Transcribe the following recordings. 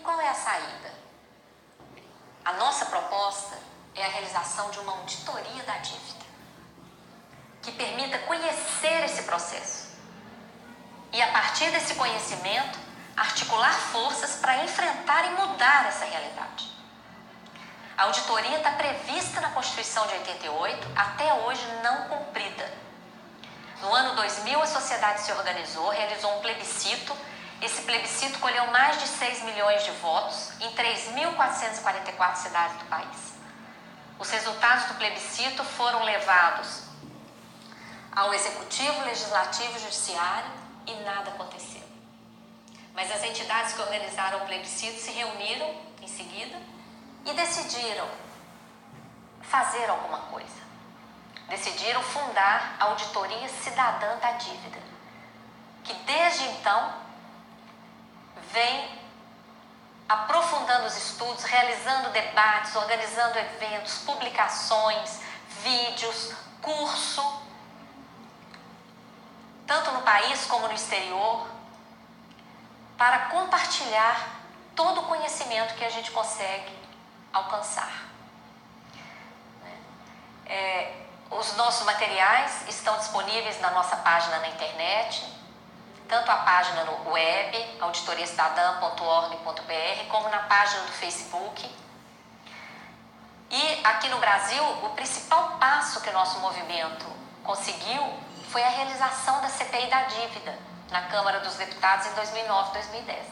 qual é a saída? A nossa proposta é a realização de uma auditoria da dívida, que permita conhecer esse processo e, a partir desse conhecimento, articular forças para enfrentar e mudar essa realidade. A auditoria está prevista na Constituição de 88, até hoje não cumprida. No ano 2000, a sociedade se organizou, realizou um plebiscito. Esse plebiscito colheu mais de 6 milhões de votos em 3.444 cidades do país. Os resultados do plebiscito foram levados ao Executivo, Legislativo e Judiciário e nada aconteceu. Mas as entidades que organizaram o plebiscito se reuniram em seguida e decidiram fazer alguma coisa. Decidiram fundar a Auditoria Cidadã da Dívida, que desde então vem aprofundando os estudos, realizando debates, organizando eventos, publicações, vídeos, curso, tanto no país como no exterior, para compartilhar todo o conhecimento que a gente consegue alcançar. Os nossos materiais estão disponíveis na nossa página na internet, tanto a página no web, auditoriacidadã.org.br, como na página do Facebook. E aqui no Brasil, o principal passo que o nosso movimento conseguiu foi a realização da CPI da dívida na Câmara dos Deputados em 2009 e 2010.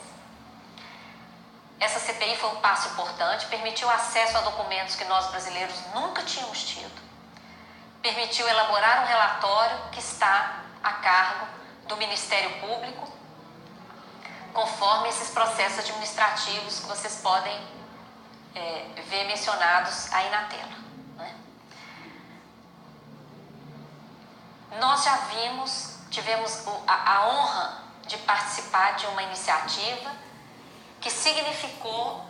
Essa CPI foi um passo importante, permitiu acesso a documentos que nós brasileiros nunca tínhamos tido, permitiu elaborar um relatório que está a cargo do Ministério Público, conforme esses processos administrativos que vocês podem ver mencionados aí na tela, né? Nós já tivemos a honra de participar de uma iniciativa que significou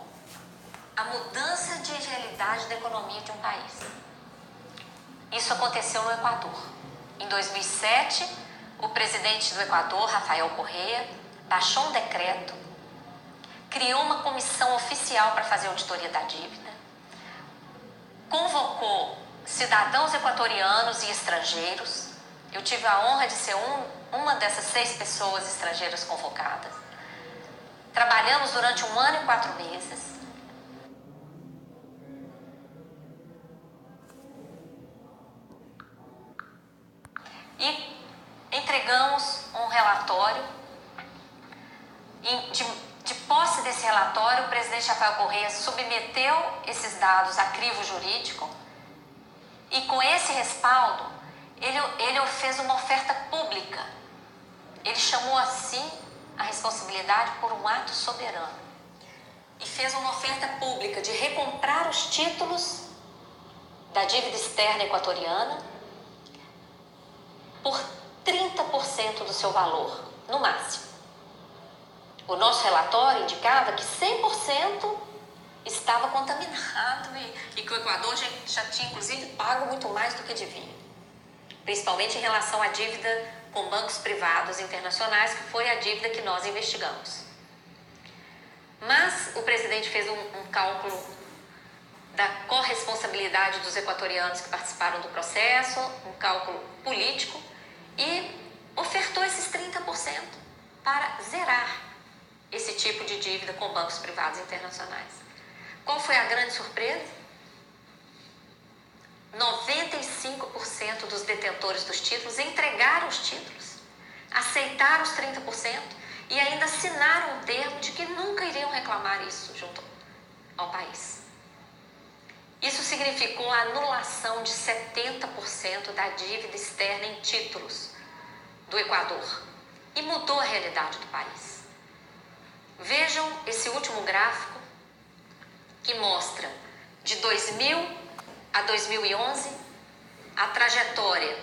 a mudança de realidade da economia de um país. Isso aconteceu no Equador. Em 2007, o presidente do Equador, Rafael Correa, baixou um decreto, criou uma comissão oficial para fazer auditoria da dívida, convocou cidadãos equatorianos e estrangeiros. Eu tive a honra de ser uma dessas 6 pessoas estrangeiras convocadas. Trabalhamos durante 1 ano e 4 meses. E entregamos um relatório. De posse desse relatório, o presidente Rafael Correa submeteu esses dados a crivo jurídico e, com esse respaldo, ele fez uma oferta pública. Ele chamou assim a responsabilidade por um ato soberano e fez uma oferta pública de recomprar os títulos da dívida externa equatoriana por 30% do seu valor, no máximo. O nosso relatório indicava que 100% estava contaminado e que o Equador já tinha, inclusive, pago muito mais do que devia, principalmente em relação à dívida com bancos privados internacionais, que foi a dívida que nós investigamos. Mas o presidente fez um cálculo da corresponsabilidade dos equatorianos que participaram do processo, um cálculo político, e ofertou esses 30% para zerar esse tipo de dívida com bancos privados internacionais. Qual foi a grande surpresa? 95% dos detentores dos títulos entregaram os títulos, aceitaram os 30% e ainda assinaram um termo de que nunca iriam reclamar isso junto ao país. Isso significou a anulação de 70% da dívida externa em títulos do Equador e mudou a realidade do país. Vejam esse último gráfico que mostra de 2000 a 2011 a trajetória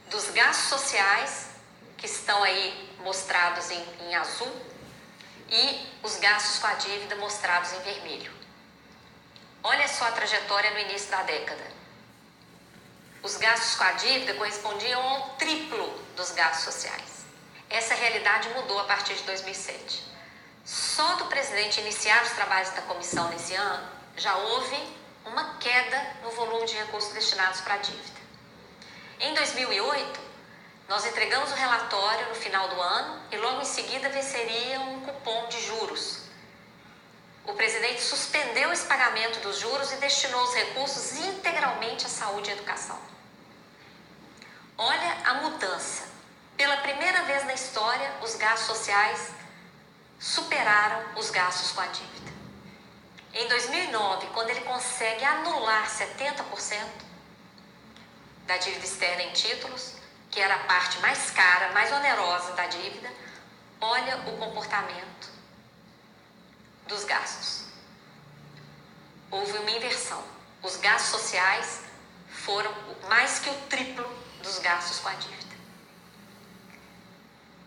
dos gastos sociais, que estão aí mostrados em azul, e os gastos com a dívida mostrados em vermelho. Olha só a trajetória no início da década. Os gastos com a dívida correspondiam ao triplo dos gastos sociais. Essa realidade mudou a partir de 2007. Só do presidente iniciar os trabalhos da comissão nesse ano, já houve uma queda no volume de recursos destinados para a dívida. Em 2008, nós entregamos o relatório no final do ano e logo em seguida venceria um cupom de juros. O presidente suspendeu esse pagamento dos juros e destinou os recursos integralmente à saúde e educação. Olha a mudança. Pela primeira vez na história, os gastos sociais superaram os gastos com a dívida. Em 2009, quando ele consegue anular 70% da dívida externa em títulos, que era a parte mais cara, mais onerosa da dívida, olha o comportamento dos gastos. Houve uma inversão. Os gastos sociais foram mais que o triplo dos gastos com a dívida.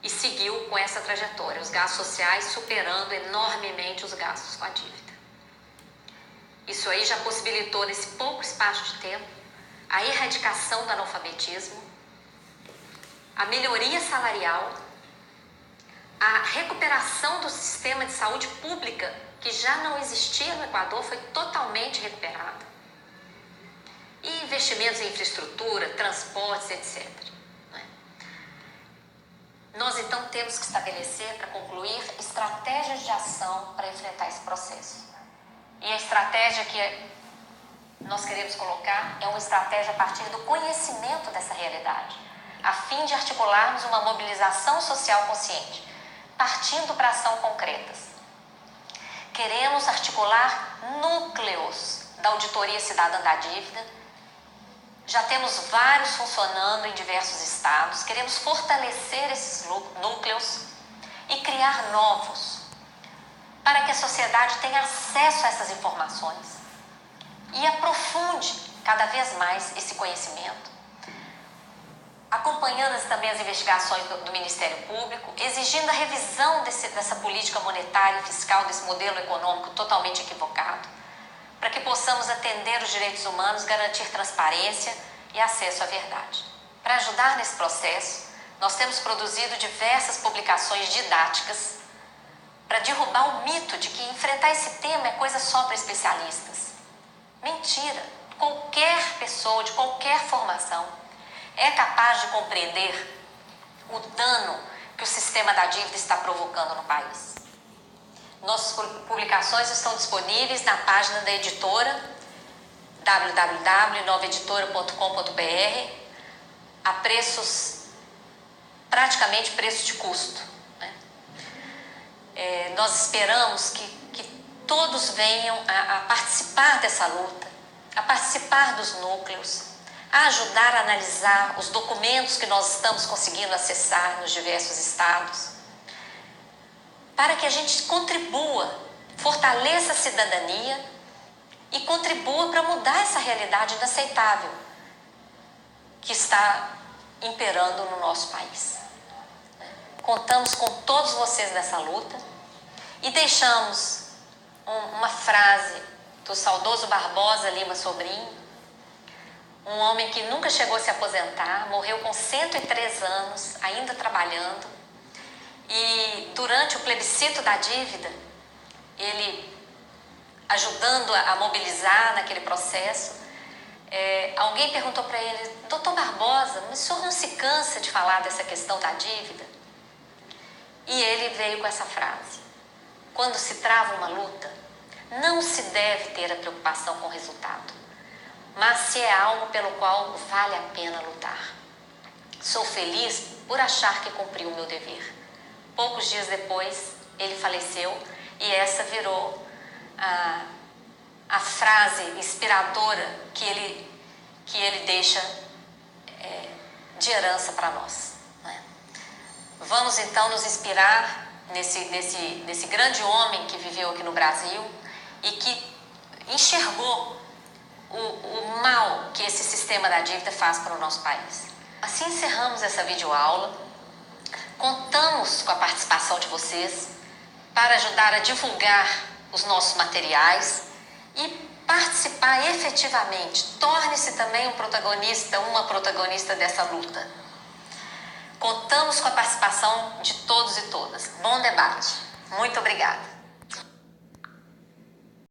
E seguiu com essa trajetória, os gastos sociais superando enormemente os gastos com a dívida. Isso aí já possibilitou, nesse pouco espaço de tempo, a erradicação do analfabetismo, a melhoria salarial, a recuperação do sistema de saúde pública, que já não existia no Equador, foi totalmente recuperada. E investimentos em infraestrutura, transportes, etc. Nós então temos que estabelecer, para concluir, estratégias de ação para enfrentar esse processo. E a estratégia que nós queremos colocar é uma estratégia a partir do conhecimento dessa realidade, a fim de articularmos uma mobilização social consciente, partindo para ação concretas. Queremos articular núcleos da auditoria cidadã da dívida. Já temos vários funcionando em diversos estados. Queremos fortalecer esses núcleos e criar novos, para que a sociedade tenha acesso a essas informações e aprofunde cada vez mais esse conhecimento, acompanhando também as investigações do Ministério Público, exigindo a revisão dessa política monetária e fiscal, desse modelo econômico totalmente equivocado, para que possamos atender os direitos humanos, garantir transparência e acesso à verdade. Para ajudar nesse processo, nós temos produzido diversas publicações didáticas para derrubar o mito de que enfrentar esse tema é coisa só para especialistas. Mentira! Qualquer pessoa de qualquer formação é capaz de compreender o dano que o sistema da dívida está provocando no país. Nossas publicações estão disponíveis na página da editora www.novaeditora.com.br a preços, praticamente preço de custo. Nós esperamos que todos venham a participar dessa luta, a participar dos núcleos, a ajudar a analisar os documentos que nós estamos conseguindo acessar nos diversos estados, para que a gente contribua, fortaleça a cidadania e contribua para mudar essa realidade inaceitável que está imperando no nosso país. Contamos com todos vocês nessa luta e deixamos uma frase do saudoso Barbosa Lima Sobrinho, um homem que nunca chegou a se aposentar, morreu com 103 anos, ainda trabalhando, e durante o plebiscito da dívida, ele ajudando a mobilizar naquele processo, alguém perguntou para ele: doutor Barbosa, mas o senhor não se cansa de falar dessa questão da dívida? E ele veio com essa frase: quando se trava uma luta, não se deve ter a preocupação com o resultado, mas se é algo pelo qual vale a pena lutar. Sou feliz por achar que cumpri o meu dever. Poucos dias depois, ele faleceu e essa virou a frase inspiradora que ele deixa de herança para nós. Vamos então nos inspirar nesse grande homem que viveu aqui no Brasil e que enxergou o mal que esse sistema da dívida faz para o nosso país. Assim encerramos essa videoaula. Contamos com a participação de vocês para ajudar a divulgar os nossos materiais e participar efetivamente. Torne-se também um protagonista, uma protagonista dessa luta. Contamos com a participação de todos e todas. Bom debate! Muito obrigada.